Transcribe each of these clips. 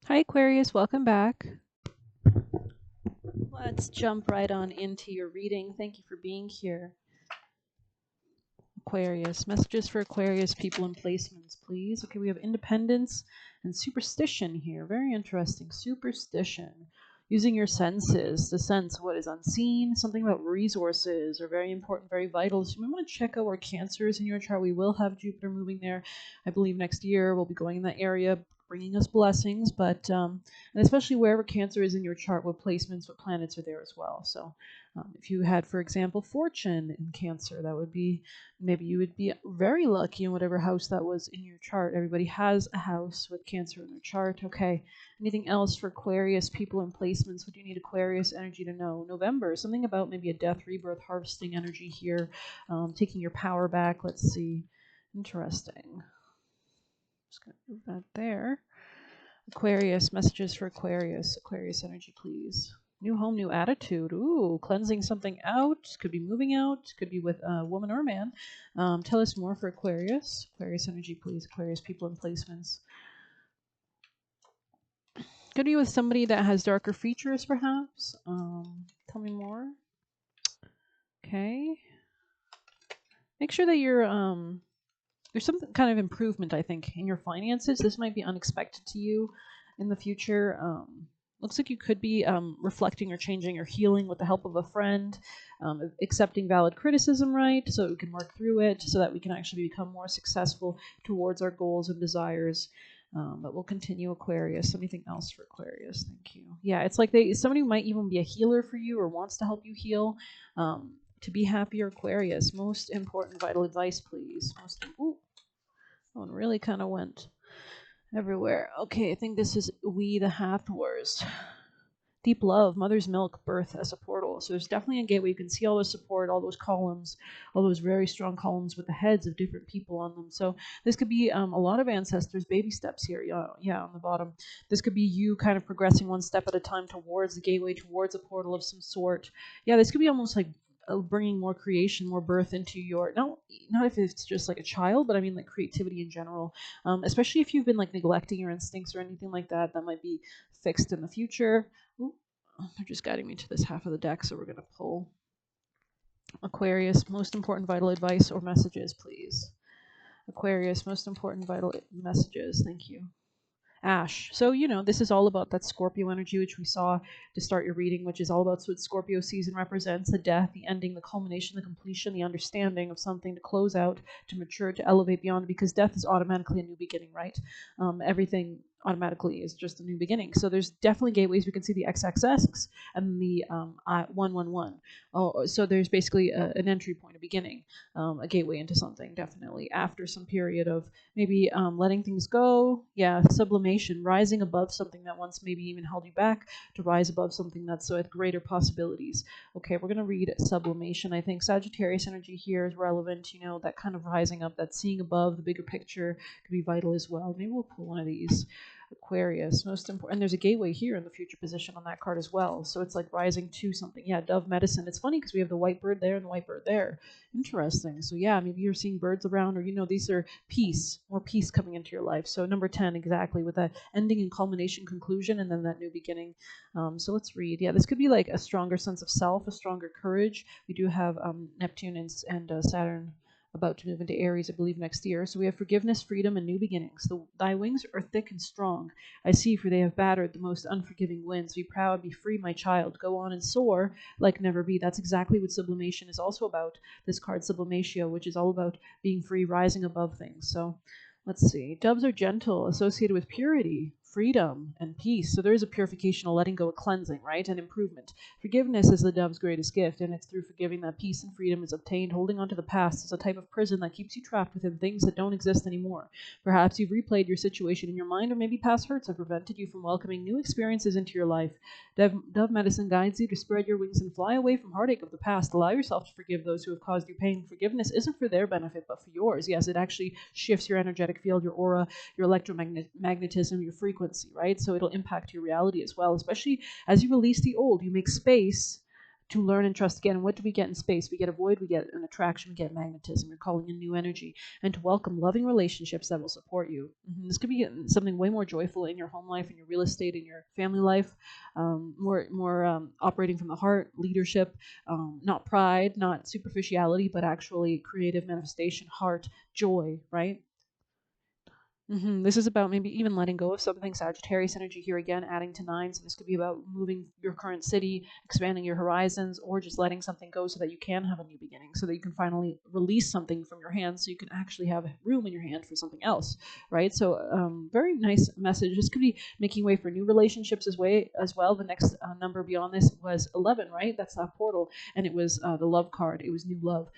Hi Aquarius, welcome back. Let's jump right on into your reading. Thank you for being here. Aquarius, messages for Aquarius people and placements, please. Okay, we have independence and superstition here. Very interesting. Superstition. Using your senses, the sense of what is unseen, something about resources are very important, very vital. So you might want to check out where Cancer is in your chart. We will have Jupiter moving there. I believe next year we'll be going in that area, bringing us blessings, but and especially wherever Cancer is in your chart, what placements, what planets are there as well. So if you had, for example, Fortune in Cancer, that would be, maybe you would be very lucky in whatever house that was in your chart. Everybody has a house with Cancer in their chart. Okay. Anything else for Aquarius people and placements? What do you need Aquarius energy to know? November, something about maybe a death, rebirth, harvesting energy here, taking your power back. Let's see. Interesting. Just going to move that there. Aquarius, messages for Aquarius. Aquarius energy, please. New home, new attitude. Ooh, cleansing something out. Could be moving out. Could be with a woman or a man. Tell us more for Aquarius. Aquarius energy, please. Aquarius people and placements. Could be with somebody that has darker features, perhaps. Tell me more. Okay. Make sure that you're there's some kind of improvement, I think, in your finances. This might be unexpected to you in the future. Looks like you could be reflecting or changing or healing with the help of a friend, accepting valid criticism, right? So that we can work through it, so that we can actually become more successful towards our goals and desires. But we'll continue Aquarius. Anything else for Aquarius? Thank you. Yeah, it's like somebody might even be a healer for you or wants to help you heal. To be happier, Aquarius. Most important vital advice, please. Ooh, that one really kind of went everywhere. Okay, I think this is We the Hathors. Deep love, mother's milk, birth as a portal. So there's definitely a gateway. You can see all the support, all those columns, all those very strong columns with the heads of different people on them. So this could be a lot of ancestors, baby steps here. Yeah, on the bottom. This could be you kind of progressing one step at a time towards the gateway, towards a portal of some sort. Yeah, this could be almost like bringing more creation, more birth into your, not if it's just like a child, but I mean like creativity in general. Especially if you've been like neglecting your instincts or anything like that, that might be fixed in the future. Ooh, they're just guiding me to this half of the deck, so we're gonna pull Aquarius. Most important vital advice or messages, please. Aquarius, most important vital messages. Thank you. Ash. So, this is all about that Scorpio energy, which we saw to start your reading, which is all about what Scorpio season represents: the death, the ending, the culmination, the completion, the understanding of something, to close out, to mature, to elevate beyond, because death is automatically a new beginning, right? Everything automatically is just a new beginning. So there's definitely gateways. We can see the XXX and the 111. Oh, so there's basically an entry point, a beginning, a gateway into something, definitely, after some period of maybe letting things go. Yeah, sublimation, rising above something that once maybe even held you back, to rise above something that's with greater possibilities. Okay, we're going to read sublimation. I think Sagittarius energy here is relevant. That kind of rising up, that seeing above the bigger picture could be vital as well. Maybe we'll pull one of these. Aquarius, most important. And there's a gateway here in the future position on that card as well. So it's like rising to something. Yeah, dove medicine. It's funny because we have the white bird there and the white bird there. Interesting. So yeah, maybe you're seeing birds around, or these are peace, more peace coming into your life. So number 10, exactly, with that ending and culmination, conclusion, and then that new beginning. So let's read. Yeah, this could be like a stronger sense of self, a stronger courage. We do have Neptune and Saturn about to move into Aries, I believe, next year. So we have forgiveness, freedom, and new beginnings. Thy wings are thick and strong. I see, for they have battered the most unforgiving winds. Be proud, be free, my child. Go on and soar like never be. That's exactly what sublimation is also about. This card, Sublimatio, which is all about being free, rising above things. So let's see. Doves are gentle, associated with purity, freedom, and peace. So there is a purification, a letting go, a cleansing, right? And improvement. Forgiveness is the dove's greatest gift, and it's through forgiving that peace and freedom is obtained. Holding on to the past is a type of prison that keeps you trapped within things that don't exist anymore. Perhaps you've replayed your situation in your mind, or maybe past hurts have prevented you from welcoming new experiences into your life. Dove medicine guides you to spread your wings and fly away from heartache of the past. Allow yourself to forgive those who have caused you pain. Forgiveness isn't for their benefit, but for yours. Yes, it actually shifts your energetic field, your aura, your electromagnetism, your frequency, right? So it'll impact your reality as well, especially as you release the old. You make space to learn and trust again. And what do we get in space? We get a void, we get an attraction, we get magnetism. You're calling in new energy, and to welcome loving relationships that will support you. This could be something way more joyful in your home life, in your real estate, in your family life, more operating from the heart, leadership, not pride, not superficiality, but actually creative manifestation, heart, joy, right? This is about maybe even letting go of something. Sagittarius energy here again, adding to 9. So this could be about moving your current city, expanding your horizons, or just letting something go so that you can have a new beginning, so that you can finally release something from your hand so you can actually have room in your hand for something else, right? So very nice message. This could be making way for new relationships as well. The next number beyond this was 11, right? That's that portal. And it was the love card. It was new love.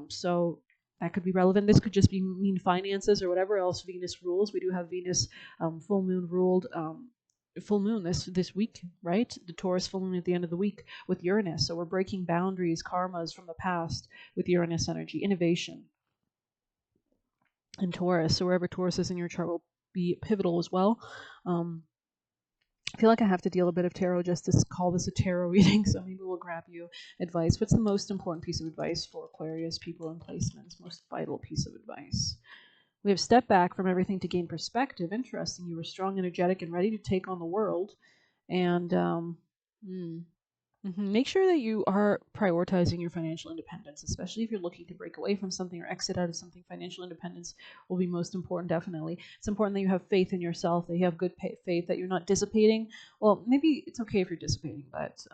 So that could be relevant. This could just be mean finances or whatever else Venus rules. We do have Venus full moon ruled full moon this week, right? The Taurus full moon at the end of the week with Uranus. So we're breaking boundaries, karmas from the past with Uranus energy, innovation in Taurus. So wherever Taurus is in your chart will be pivotal as well. I feel like I have to deal a bit of tarot just to call this a tarot reading, so maybe we'll grab you advice. What's the most important piece of advice for Aquarius people and placements? Most vital piece of advice. We have stepped back from everything to gain perspective. Interesting. You were strong, energetic, and ready to take on the world. And make sure that you are prioritizing your financial independence, especially if you're looking to break away from something or exit out of something. Financial independence will be most important, definitely. It's important that you have faith in yourself, that you have good faith, that you're not dissipating. Well, maybe it's okay if you're dissipating, but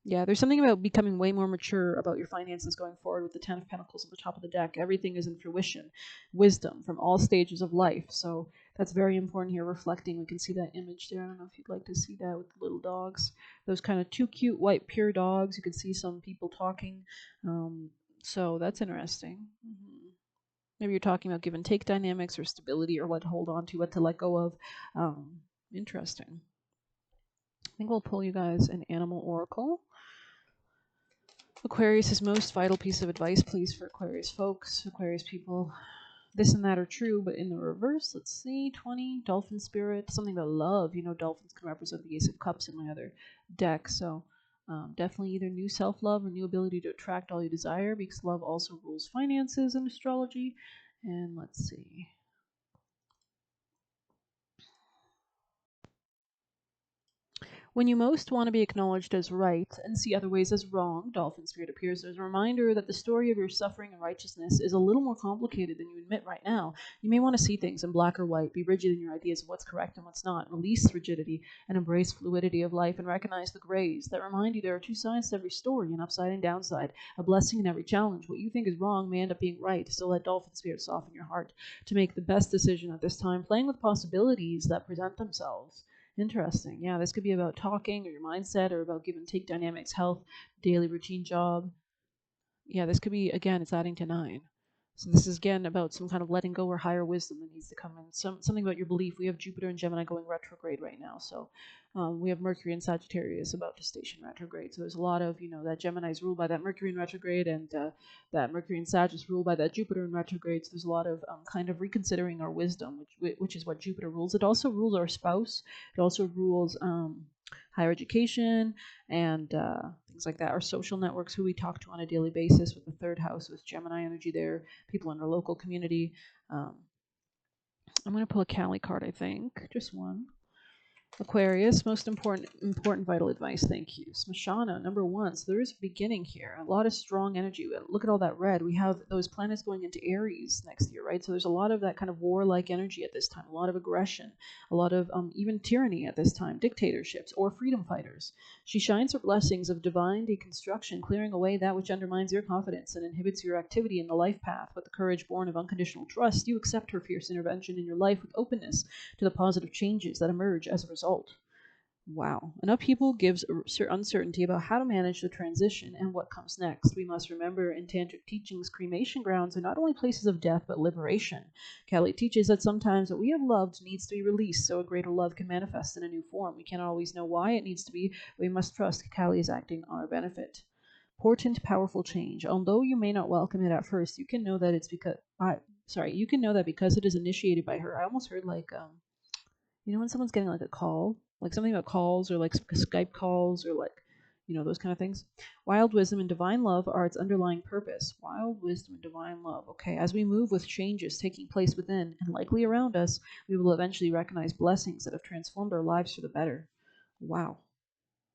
yeah, there's something about becoming way more mature about your finances going forward with the 10 of Pentacles at the top of the deck. Everything is in fruition, wisdom from all stages of life. So that's very important here, reflecting. We can see that image there. I don't know if you'd like to see that with the little dogs. Those kind of two cute, white, pure dogs. You can see some people talking. So that's interesting. Maybe you're talking about give and take dynamics or stability or what to hold on to, what to let go of. Interesting. I think we'll pull you guys an animal oracle. Aquarius' most vital piece of advice, please, for Aquarius folks, Aquarius people. This and that are true, but in the reverse, let's see, 20, dolphin spirit, something about love. You know, dolphins can represent the Ace of Cups in my other deck, so definitely either new self-love or new ability to attract all you desire, because love also rules finances in astrology. And let's see. When you most want to be acknowledged as right and see other ways as wrong, Dolphin Spirit appears as a reminder that the story of your suffering and righteousness is a little more complicated than you admit right now. You may want to see things in black or white, be rigid in your ideas of what's correct and what's not, release rigidity and embrace fluidity of life, and recognize the grays that remind you there are two sides to every story, an upside and downside, a blessing in every challenge. What you think is wrong may end up being right, so let Dolphin Spirit soften your heart to make the best decision at this time, playing with possibilities that present themselves. Interesting. Yeah, this could be about talking or your mindset or about give and take dynamics, health, daily routine, job. Yeah, this could be, again, it's adding to 9. So this is, again, about some kind of letting go or higher wisdom that needs to come in. Something about your belief. We have Jupiter and Gemini going retrograde right now. So we have Mercury and Sagittarius about to station retrograde. So there's a lot of, that Gemini is ruled by that Mercury in retrograde, and that Mercury and Sag is ruled by that Jupiter in retrograde. So there's a lot of kind of reconsidering our wisdom, which is what Jupiter rules. It also rules our spouse. It also rules higher education and things like that. Our social networks, who we talk to on a daily basis, with the 3rd house, with Gemini energy there, people in our local community. I'm going to pull a Cali card, I think. Just one. Aquarius, most important vital advice. Thank you. Smashana, number 1. So there is a beginning here. A lot of strong energy. Look at all that red. We have those planets going into Aries next year, right? So there's a lot of that kind of warlike energy at this time. A lot of aggression. A lot of even tyranny at this time. Dictatorships or freedom fighters. She shines her blessings of divine deconstruction, clearing away that which undermines your confidence and inhibits your activity in the life path. With the courage born of unconditional trust, you accept her fierce intervention in your life with openness to the positive changes that emerge as a result. Wow. An upheaval gives uncertainty about how to manage the transition and what comes next. We must remember in tantric teachings, cremation grounds are not only places of death, but liberation. Kali teaches that sometimes what we have loved needs to be released so a greater love can manifest in a new form. We cannot always know why it needs to be, but we must trust Kali is acting on our benefit. Potent, powerful change. Although you may not welcome it at first, you can know that it's because because it is initiated by her. I almost heard like when someone's getting like a call, like something about calls or like Skype calls or like, those kind of things. Wild wisdom and divine love are its underlying purpose. Wild wisdom and divine love. Okay, as we move with changes taking place within and likely around us, we will eventually recognize blessings that have transformed our lives for the better. Wow.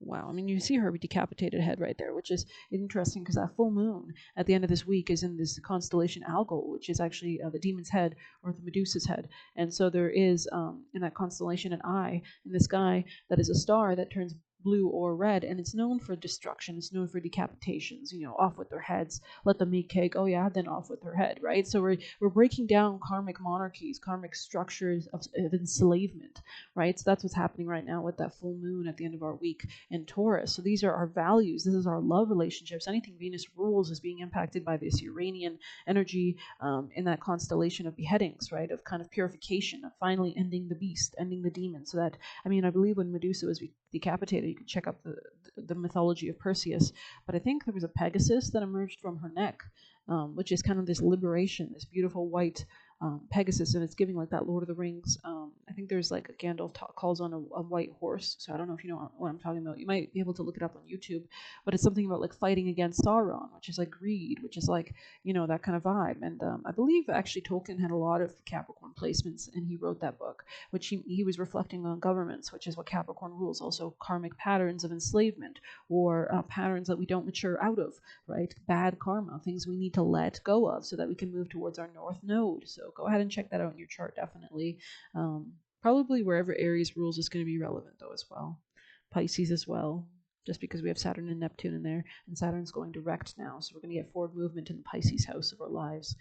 Wow. I mean, you see her decapitated head right there, which is interesting because that full moon at the end of this week is in this constellation Algol, which is actually the demon's head or the Medusa's head. And so there is in that constellation an eye in the sky that is a star that turns blue or red, and it's known for destruction. It's known for decapitations. Off with their heads. Let them eat cake. Oh yeah, then off with her head. Right. So we're breaking down karmic monarchies, karmic structures of enslavement. Right. So that's what's happening right now with that full moon at the end of our week in Taurus. So these are our values. This is our love relationships. Anything Venus rules is being impacted by this Uranian energy in that constellation of beheadings, right? Of kind of purification, of finally ending the beast, ending the demon. So that, I mean, I believe when Medusa was decapitated, you could check up the mythology of Perseus, but I think there was a Pegasus that emerged from her neck, which is kind of this liberation, this beautiful white Pegasus, and it's giving like that Lord of the Rings. I think there's like Gandalf calls on a white horse, so I don't know if you know what I'm talking about. You might be able to look it up on YouTube, but it's something about like fighting against Sauron, which is like greed, which is like that kind of vibe. And I believe actually Tolkien had a lot of Capricorn placements, and he wrote that book, which he was reflecting on governments, which is what Capricorn rules, also karmic patterns of enslavement or patterns that we don't mature out of, right? Bad karma, things we need to let go of so that we can move towards our north node. So go ahead and check that out in your chart, definitely. Probably wherever Aries rules is going to be relevant, though, as well. Pisces as well, just because we have Saturn and Neptune in there, and Saturn's going direct now, so we're going to get forward movement in the Pisces house of our lives,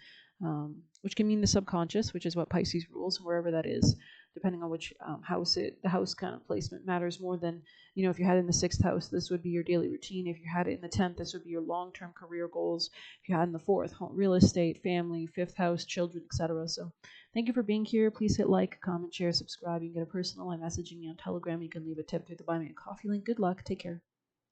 which can mean the subconscious, which is what Pisces rules, wherever that is, depending on which house the house kind of placement matters more than, if you had it in the 6th house, this would be your daily routine. If you had it in the 10th, this would be your long-term career goals. If you had it in the 4th, real estate, family, 5th house, children, etc. So thank you for being here. Please hit like, comment, share, subscribe. You can get a personalized messaging me on Telegram. You can leave a tip through the Buy Me a Coffee link. Good luck. Take care.